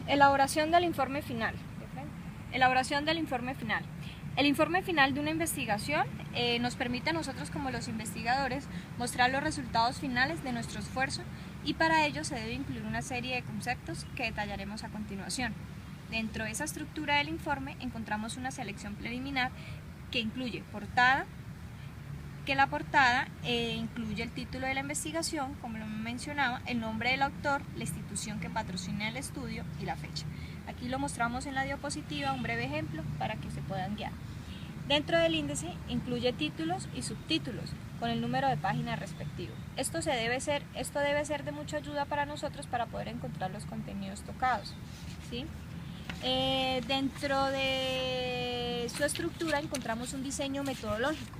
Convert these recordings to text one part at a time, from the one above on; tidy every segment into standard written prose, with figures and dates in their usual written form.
Elaboración del informe final. Elaboración del informe final. El informe final de una investigación nos permite a nosotros como los investigadores mostrar los resultados finales de nuestro esfuerzo y para ello se debe incluir una serie de conceptos que detallaremos a continuación. Dentro de esa estructura del informe encontramos una selección preliminar que incluye portada, que la portada incluye el título de la investigación, como lo mencionaba, el nombre del autor, la institución que patrocina el estudio y la fecha. Aquí lo mostramos en la diapositiva, un breve ejemplo para que se puedan guiar. Dentro del índice incluye títulos y subtítulos con el número de página respectivo. Esto debe ser de mucha ayuda para nosotros para poder encontrar los contenidos tocados, ¿sí? Dentro de su estructura encontramos un diseño metodológico.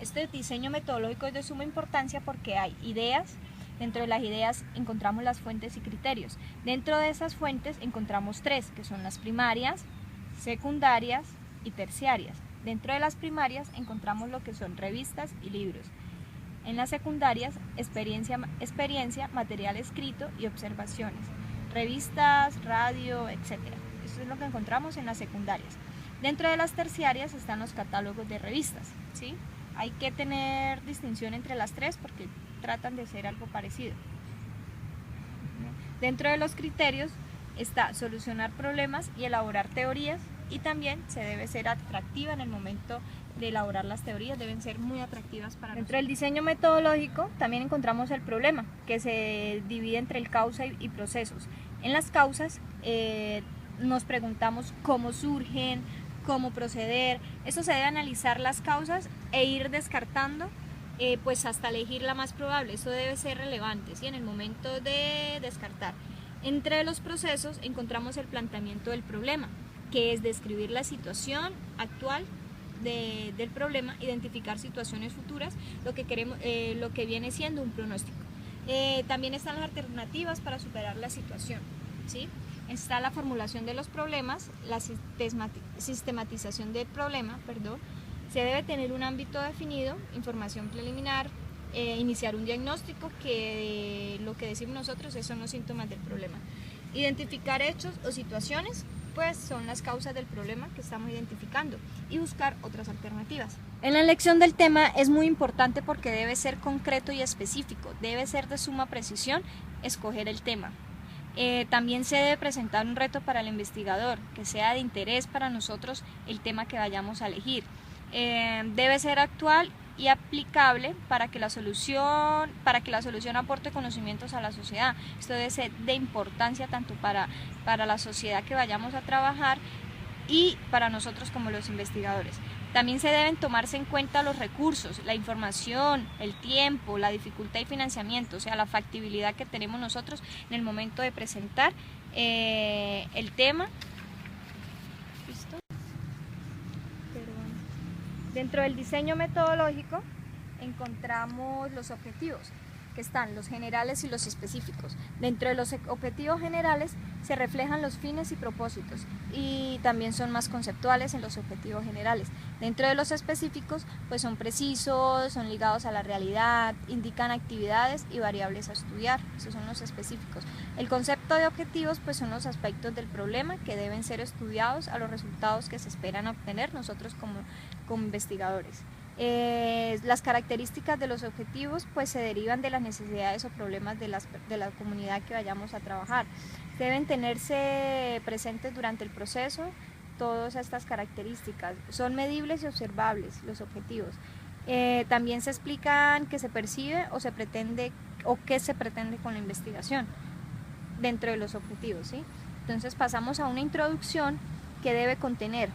Este diseño metodológico es de suma importancia porque hay ideas. Dentro de las ideas encontramos las fuentes y criterios. Dentro de esas fuentes encontramos tres, que son las primarias, secundarias y terciarias. Dentro de las primarias encontramos lo que son revistas y libros. En las secundarias, experiencia, material escrito y observaciones. Revistas, radio, etc. Eso es lo que encontramos en las secundarias. Dentro de las terciarias están los catálogos de revistas, ¿sí? Hay que tener distinción entre las tres porque tratan de ser algo parecido. Dentro de los criterios está solucionar problemas y elaborar teorías, y también se debe ser atractiva en el momento de elaborar las teorías, deben ser muy atractivas para nosotros. Dentro del diseño metodológico también encontramos el problema, que se divide entre el causa y procesos. En las causas nos preguntamos cómo surgen, cómo proceder. Esto se debe analizar las causas e ir descartando pues hasta elegir la más probable. Eso debe ser relevante, ¿sí? En el momento de descartar. Entre los procesos encontramos el planteamiento del problema, que es describir la situación actual del problema, identificar situaciones futuras, lo que viene siendo un pronóstico. También están las alternativas para superar la situación, ¿sí? Está la formulación de los problemas, la sistematización del problema, se debe tener un ámbito definido, información preliminar, iniciar un diagnóstico, que lo que decimos nosotros son los síntomas del problema. Identificar hechos o situaciones, pues son las causas del problema que estamos identificando, y buscar otras alternativas. En la elección del tema es muy importante porque debe ser concreto y específico, debe ser de suma precisión escoger el tema. También se debe presentar un reto para el investigador, que sea de interés para nosotros el tema que vayamos a elegir. Debe ser actual y aplicable para que la solución aporte conocimientos a la sociedad. Esto debe ser de importancia tanto para la sociedad que vayamos a trabajar y para nosotros como los investigadores. También se deben tomarse en cuenta los recursos, la información, el tiempo, la dificultad y financiamiento, o sea, la factibilidad que tenemos nosotros en el momento de presentar el tema. ¿Listo? Dentro del diseño metodológico encontramos los objetivos, que están los generales y los específicos. Dentro de los objetivos generales se reflejan los fines y propósitos, y también son más conceptuales en los objetivos generales. Dentro de los específicos, pues son precisos, son ligados a la realidad, indican actividades y variables a estudiar. Esos son los específicos. El concepto de objetivos, pues son los aspectos del problema que deben ser estudiados a los resultados que se esperan obtener nosotros como investigadores. Las características de los objetivos pues se derivan de las necesidades o problemas de la comunidad que vayamos a trabajar. Deben tenerse presentes durante el proceso todas estas características. Son medibles y observables los objetivos. También se explican qué se percibe o se pretende o qué se pretende con la investigación dentro de los objetivos, ¿sí? Entonces pasamos a una introducción que debe contener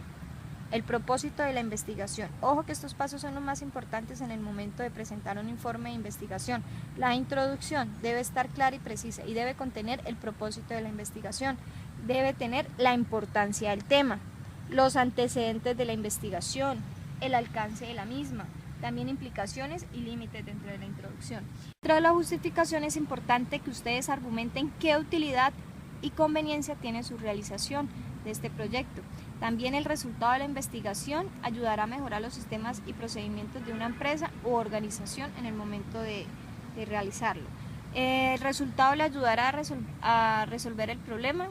el propósito de la investigación. Ojo que estos pasos son los más importantes en el momento de presentar un informe de investigación. La introducción debe estar clara y precisa y debe contener el propósito de la investigación. Debe tener la importancia del tema, los antecedentes de la investigación, el alcance de la misma, también implicaciones y límites dentro de la introducción. Dentro de la justificación es importante que ustedes argumenten qué utilidad y conveniencia tiene su realización de este proyecto. También el resultado de la investigación ayudará a mejorar los sistemas y procedimientos de una empresa u organización en el momento de realizarlo. El resultado le ayudará a resolver el problema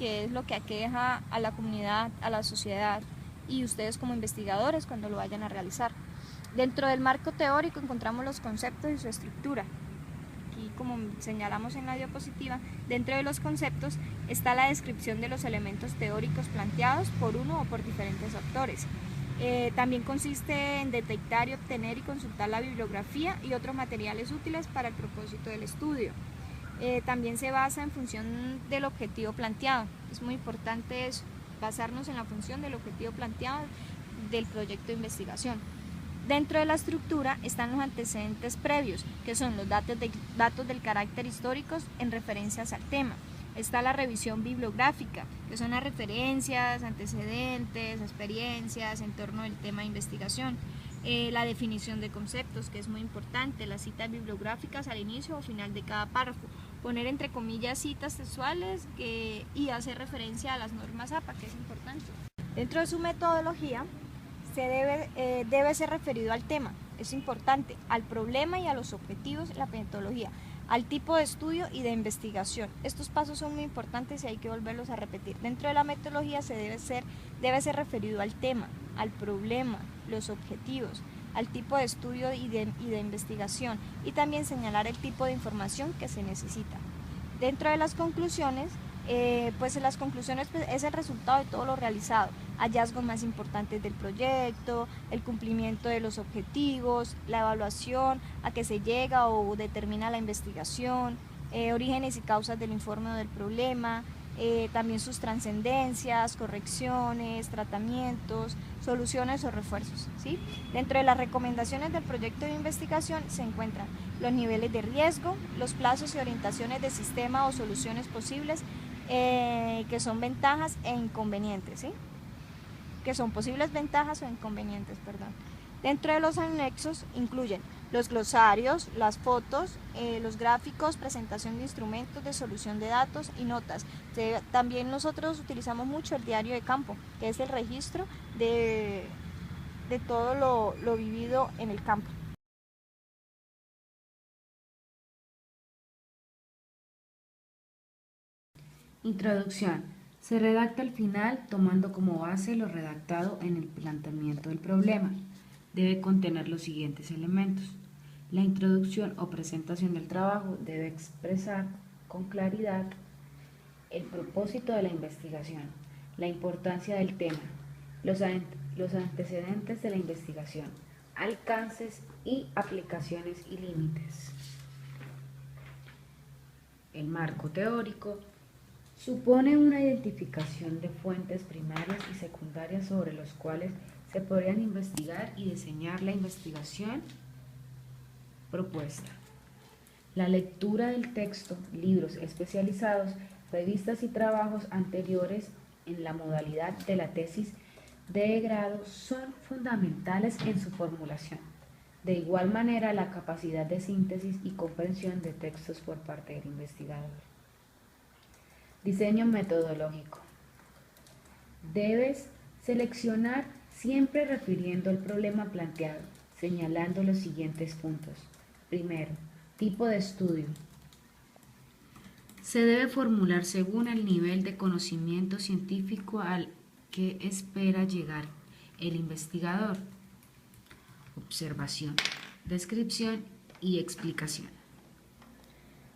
que es lo que aqueja a la comunidad, a la sociedad y ustedes como investigadores cuando lo vayan a realizar. Dentro del marco teórico encontramos los conceptos y su estructura. Aquí, como señalamos en la diapositiva, dentro de los conceptos está la descripción de los elementos teóricos planteados por uno o por diferentes autores. También consiste en detectar y obtener y consultar la bibliografía y otros materiales útiles para el propósito del estudio. También se basa en función del objetivo planteado. Es muy importante eso, basarnos en la función del objetivo planteado del proyecto de investigación. Dentro de la estructura están los antecedentes previos, que son los datos del carácter históricos en referencias al tema. Está la revisión bibliográfica, que son las referencias, antecedentes, experiencias en torno al tema de investigación. La definición de conceptos, que es muy importante, las citas bibliográficas al inicio o final de cada párrafo. Poner entre comillas citas textuales y hacer referencia a las normas APA, que es importante. Dentro de su metodología, debe ser referido al tema, es importante, al problema y a los objetivos, la metodología, al tipo de estudio y de investigación. Estos pasos son muy importantes y hay que volverlos a repetir. Dentro de la metodología debe ser referido al tema, al problema, los objetivos, al tipo de estudio y de investigación, y también señalar el tipo de información que se necesita. Dentro de las conclusiones, pues es el resultado de todo lo realizado, hallazgos más importantes del proyecto, el cumplimiento de los objetivos, la evaluación a que se llega o determina la investigación, orígenes y causas del informe o del problema, también sus trascendencias, correcciones, tratamientos, soluciones o refuerzos, ¿sí? Dentro de las recomendaciones del proyecto de investigación se encuentran los niveles de riesgo, los plazos y orientaciones de sistema o soluciones posibles, que son ventajas e inconvenientes, ¿sí? Que son posibles ventajas o inconvenientes, perdón. Dentro de los anexos incluyen los glosarios, las fotos, los gráficos, presentación de instrumentos de solución de datos y notas. También nosotros utilizamos mucho el diario de campo, que es el registro de todo lo vivido en el campo. Introducción. Se redacta al final tomando como base lo redactado en el planteamiento del problema. Debe contener los siguientes elementos. La introducción o presentación del trabajo debe expresar con claridad el propósito de la investigación, la importancia del tema, los antecedentes de la investigación, alcances y aplicaciones y límites. El marco teórico supone una identificación de fuentes primarias y secundarias sobre los cuales se podrían investigar y diseñar la investigación propuesta. La lectura del texto, libros especializados, revistas y trabajos anteriores en la modalidad de la tesis de grado son fundamentales en su formulación. De igual manera, la capacidad de síntesis y comprensión de textos por parte del investigador. Diseño metodológico. Debes seleccionar siempre refiriendo al problema planteado, señalando los siguientes puntos. Primero, tipo de estudio. Se debe formular según el nivel de conocimiento científico al que espera llegar el investigador. Observación, descripción y explicación.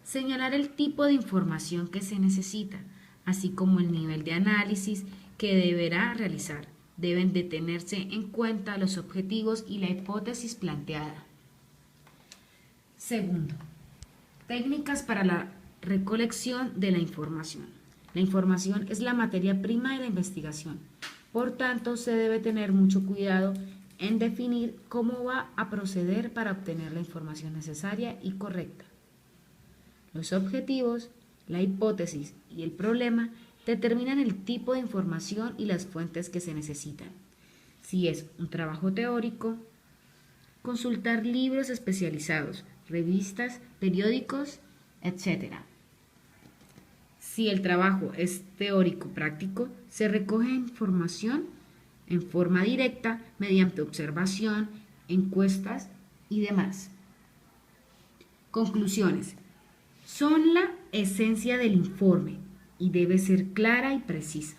Señalar el tipo de información que se necesita, así como el nivel de análisis que deberá realizar. Deben de tenerse en cuenta los objetivos y la hipótesis planteada. Segundo, técnicas para la recolección de la información. La información es la materia prima de la investigación, por tanto se debe tener mucho cuidado en definir cómo va a proceder para obtener la información necesaria y correcta. Los objetivos, la hipótesis y el problema determinan el tipo de información y las fuentes que se necesitan. Si es un trabajo teórico, consultar libros especializados, revistas, periódicos, etc. Si el trabajo es teórico práctico, se recoge información en forma directa mediante observación, encuestas y demás. Conclusiones. Son la esencia del informe. y debe ser clara y precisa.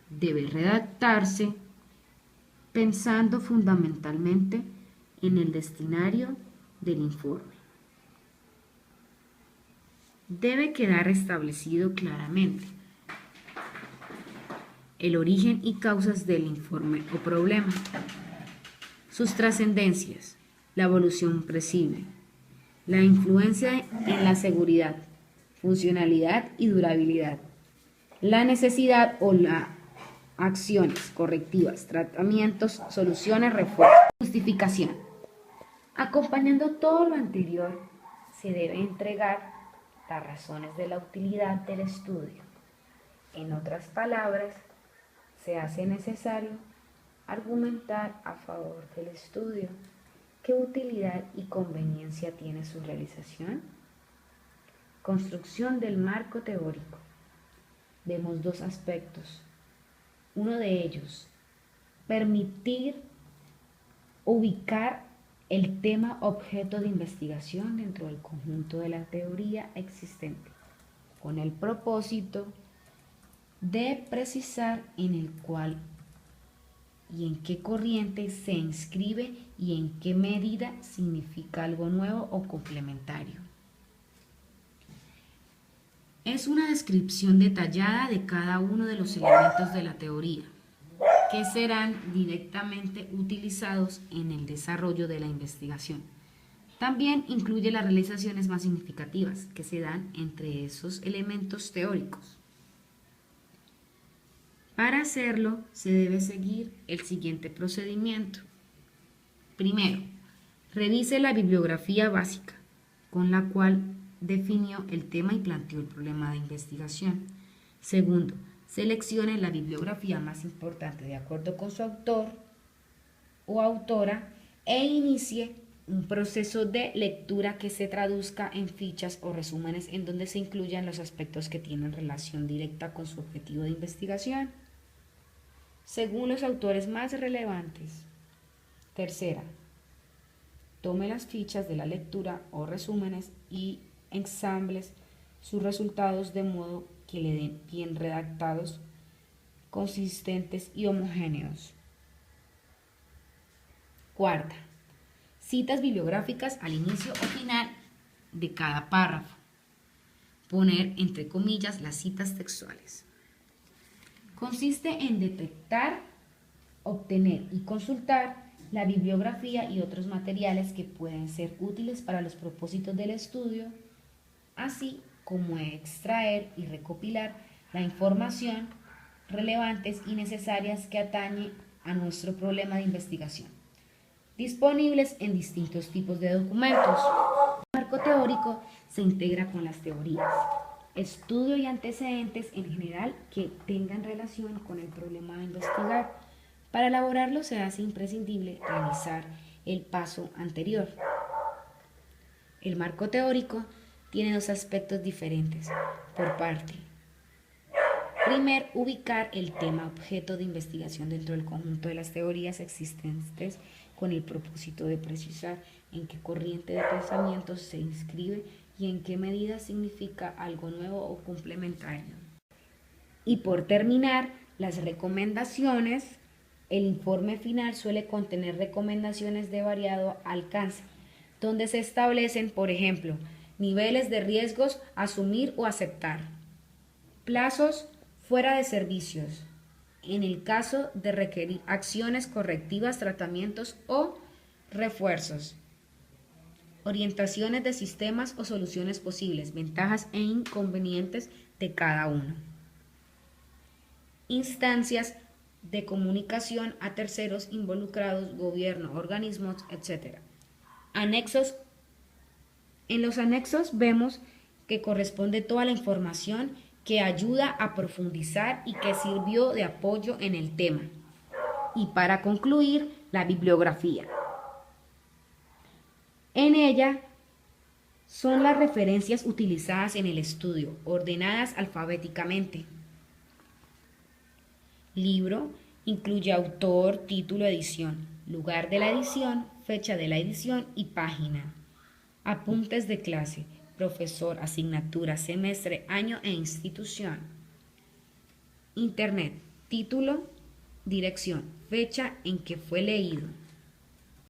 Debe redactarse pensando fundamentalmente en el destinatario del informe. Debe quedar establecido claramente el origen y causas del informe o problema, sus trascendencias, la evolución previsible, la influencia en la seguridad, funcionalidad y durabilidad, la necesidad o las acciones correctivas, tratamientos, soluciones, refuerzos. Justificación. Acompañando todo lo anterior, se debe entregar las razones de la utilidad del estudio. En otras palabras, se hace necesario argumentar a favor del estudio. ¿Qué utilidad y conveniencia tiene su realización? Construcción del marco teórico. Vemos dos aspectos. Uno de ellos, permitir ubicar el tema objeto de investigación dentro del conjunto de la teoría existente, con el propósito de precisar en el cual y en qué corriente se inscribe y en qué medida significa algo nuevo o complementario. Es una descripción detallada de cada uno de los elementos de la teoría, que serán directamente utilizados en el desarrollo de la investigación. También incluye las realizaciones más significativas que se dan entre esos elementos teóricos. Para hacerlo, se debe seguir el siguiente procedimiento. Primero, revise la bibliografía básica, con la cual definió el tema y planteó el problema de investigación. Segundo, seleccione la bibliografía más importante de acuerdo con su autor o autora e inicie un proceso de lectura que se traduzca en fichas o resúmenes en donde se incluyan los aspectos que tienen relación directa con su objetivo de investigación, según los autores más relevantes. Tercera, tome las fichas de la lectura o resúmenes y ensambles sus resultados de modo que le den bien redactados, consistentes y homogéneos. Cuarta, citas bibliográficas al inicio o final de cada párrafo. Poner entre comillas las citas textuales. Consiste en detectar, obtener y consultar la bibliografía y otros materiales que pueden ser útiles para los propósitos del estudio, así como extraer y recopilar la información relevantes y necesarias que atañe a nuestro problema de investigación, disponibles en distintos tipos de documentos. El marco teórico se integra con las teorías, estudio y antecedentes en general que tengan relación con el problema de investigar. Para elaborarlo se hace imprescindible realizar el paso anterior. El marco teórico tiene dos aspectos diferentes por parte. Primero, ubicar el tema objeto de investigación dentro del conjunto de las teorías existentes con el propósito de precisar en qué corriente de pensamiento se inscribe y en qué medida significa algo nuevo o complementario. Y por terminar, las recomendaciones. El informe final suele contener recomendaciones de variado alcance, donde se establecen, por ejemplo, niveles de riesgos a asumir o aceptar, plazos fuera de servicios, en el caso de requerir acciones correctivas, tratamientos o refuerzos, orientaciones de sistemas o soluciones posibles, ventajas e inconvenientes de cada uno, instancias de comunicación a terceros involucrados, gobierno, organismos, etc. Anexos. En los anexos vemos que corresponde toda la información que ayuda a profundizar y que sirvió de apoyo en el tema. Y para concluir, la bibliografía. En ella son las referencias utilizadas en el estudio, ordenadas alfabéticamente. Libro incluye autor, título, edición, lugar de la edición, fecha de la edición y página. Apuntes de clase, profesor, asignatura, semestre, año e institución. Internet, título, dirección, fecha en que fue leído.